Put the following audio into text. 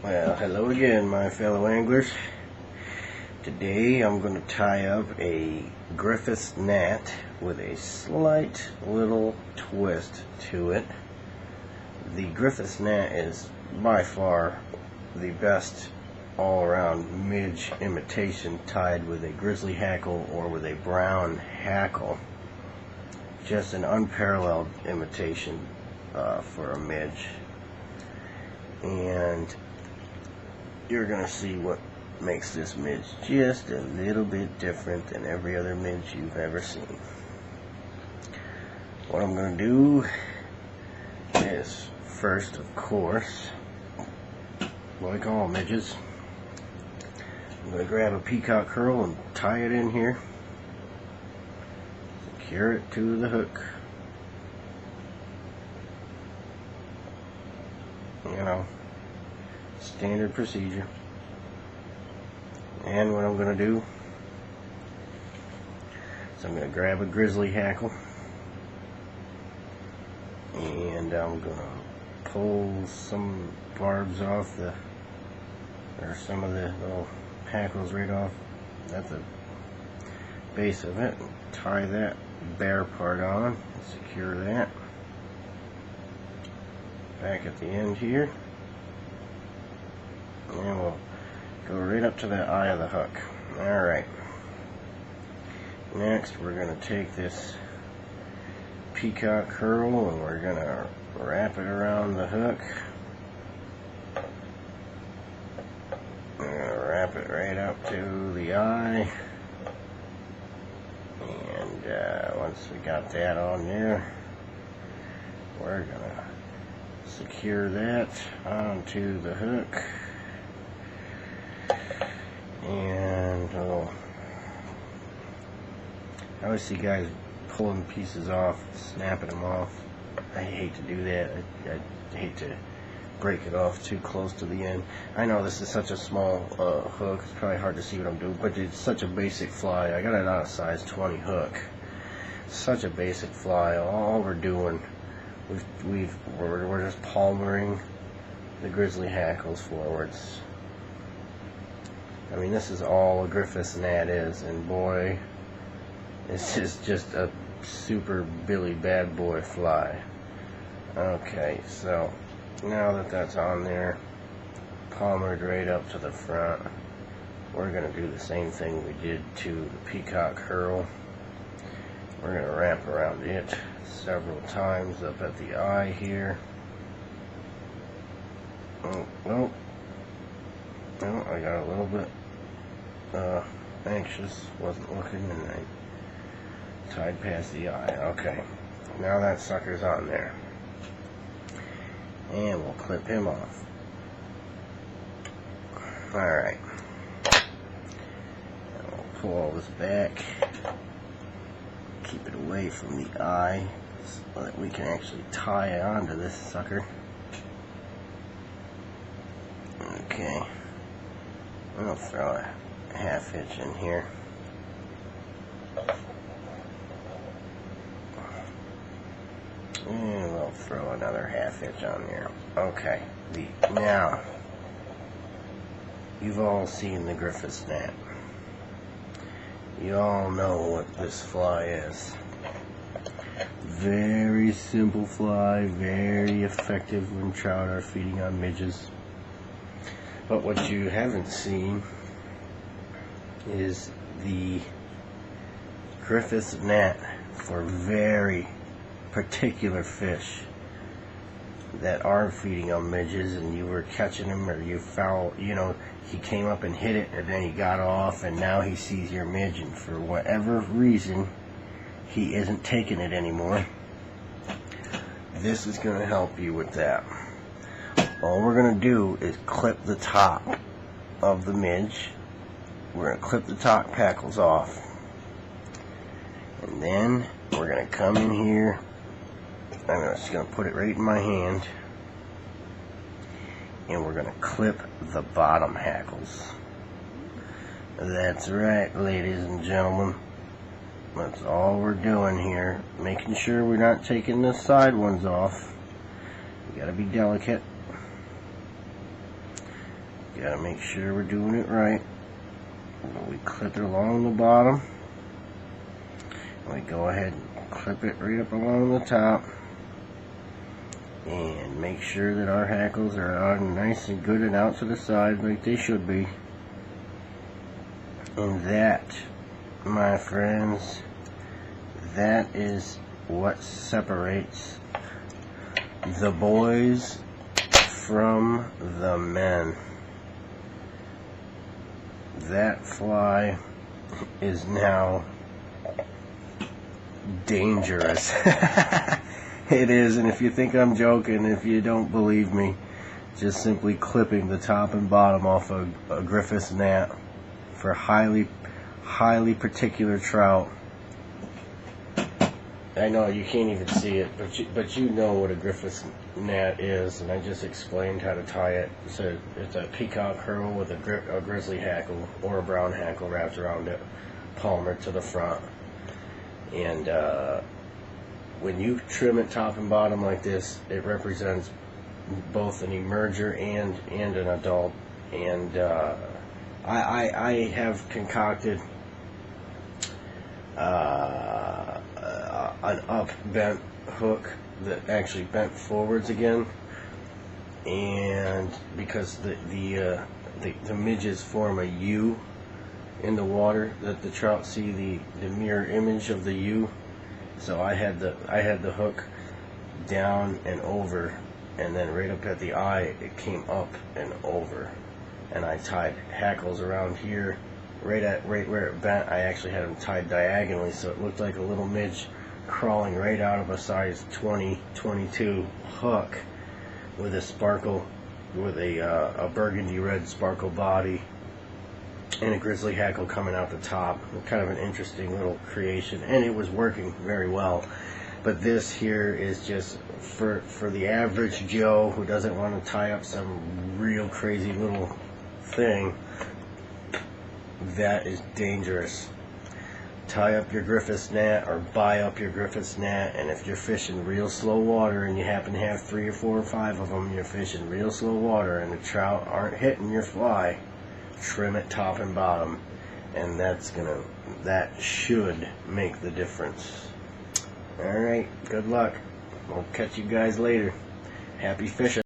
Well, hello again, my fellow anglers. Today I'm going to tie up a griffiths gnat with a slight little twist to it. The griffiths gnat is by far the best all-around midge imitation tied with a grizzly hackle or with a brown hackle. Just an unparalleled imitation for a midge. And you're going to see what makes this midge just a little bit different than every other midge you've ever seen. What I'm going to do is, first, of course, like all midges, I'm going to grab a peacock curl and tie it in here. Secure it to the hook. You know, standard procedure. And what I'm going to do is I'm going to grab a grizzly hackle and I'm going to pull some barbs off or some of the little hackles right off at the base of it, and tie that bare part on, secure that back at the end here. And we'll go right up to the eye of the hook. Alright. Next, we're going to take this peacock curl and we're going to wrap it around the hook. We're going to wrap it right up to the eye. And once we got that on there, we're going to secure that onto the hook. And I always see guys pulling pieces off, snapping them off. I hate to do that. I hate to break it off too close to the end. I know this is such a small hook, it's probably hard to see what I'm doing, but it's such a basic fly. I got it on a size 20 hook. Such a basic fly. All we're doing, we're just palmering the grizzly hackles forwards. I mean, this is all a griffiths gnat is, and boy, this is just a super Billy bad boy fly. Okay, so now that that's on there, palmered right up to the front, we're going to do the same thing we did to the peacock curl. We're going to wrap around it several times up at the eye here. Oh, no, I got a little bit anxious, wasn't looking, and I tied past the eye. Okay, now that sucker's on there, and we'll clip him off. Alright, we'll pull all this back, keep it away from the eye so that we can actually tie onto this sucker. Okay, I'll throw a half hitch in here. And we'll throw another half hitch on there. Okay, now, you've all seen the griffiths gnat. You all know what this fly is. Very simple fly, very effective when trout are feeding on midges. But what you haven't seen is the griffiths gnat for very particular fish that are feeding on midges, and you were catching him, or you foul, he came up and hit it and then he got off, and now he sees your midge, and for whatever reason he isn't taking it anymore. This is going to help you with that. All we're going to do is clip the top of the midge. We're going to clip the top hackles off, and then we're going to come in here. I'm just going to put it right in my hand, and we're going to clip the bottom hackles. That's right, ladies and gentlemen. That's all we're doing here. Making sure we're not taking the side ones off. You gotta be delicate. Gotta make sure we're doing it right. We clip it along the bottom. We go ahead and clip it right up along the top. And make sure that our hackles are on nice and good and out to the side like they should be. And that, my friends, that is what separates the boys from the men. That fly is now dangerous. It is, and if you think I'm joking, if you don't believe me, just simply clipping the top and bottom off a griffiths gnat for highly particular trout. I know you can't even see it, but you know what a griffiths gnat is, and I just explained how to tie it. So it's a peacock herl with a grizzly hackle or a brown hackle wrapped around it, palmer to the front. And when you trim it top and bottom like this, it represents both an emerger and an adult. And I have concocted an up bent hook that actually bent forwards again, and because the midges form a U in the water, that the trout see the mirror image of the U. So I had the hook down and over, and then right up at the eye it came up and over, and I tied hackles around here right where it bent. I actually had them tied diagonally, so it looked like a little midge crawling right out of a size 20-22 hook with a sparkle, with a burgundy red sparkle body and a grizzly hackle coming out the top. Kind of an interesting little creation, and it was working very well. But this here is just for the average Joe who doesn't want to tie up some real crazy little thing. That is dangerous. Tie up your griffiths gnat or buy up your griffiths gnat, and if you're fishing real slow water and you happen to have 3 or 4 or 5 of them, you're fishing real slow water and the trout aren't hitting your fly, trim it top and bottom, and that should make the difference. Alright, good luck. I'll catch you guys later. Happy fishing.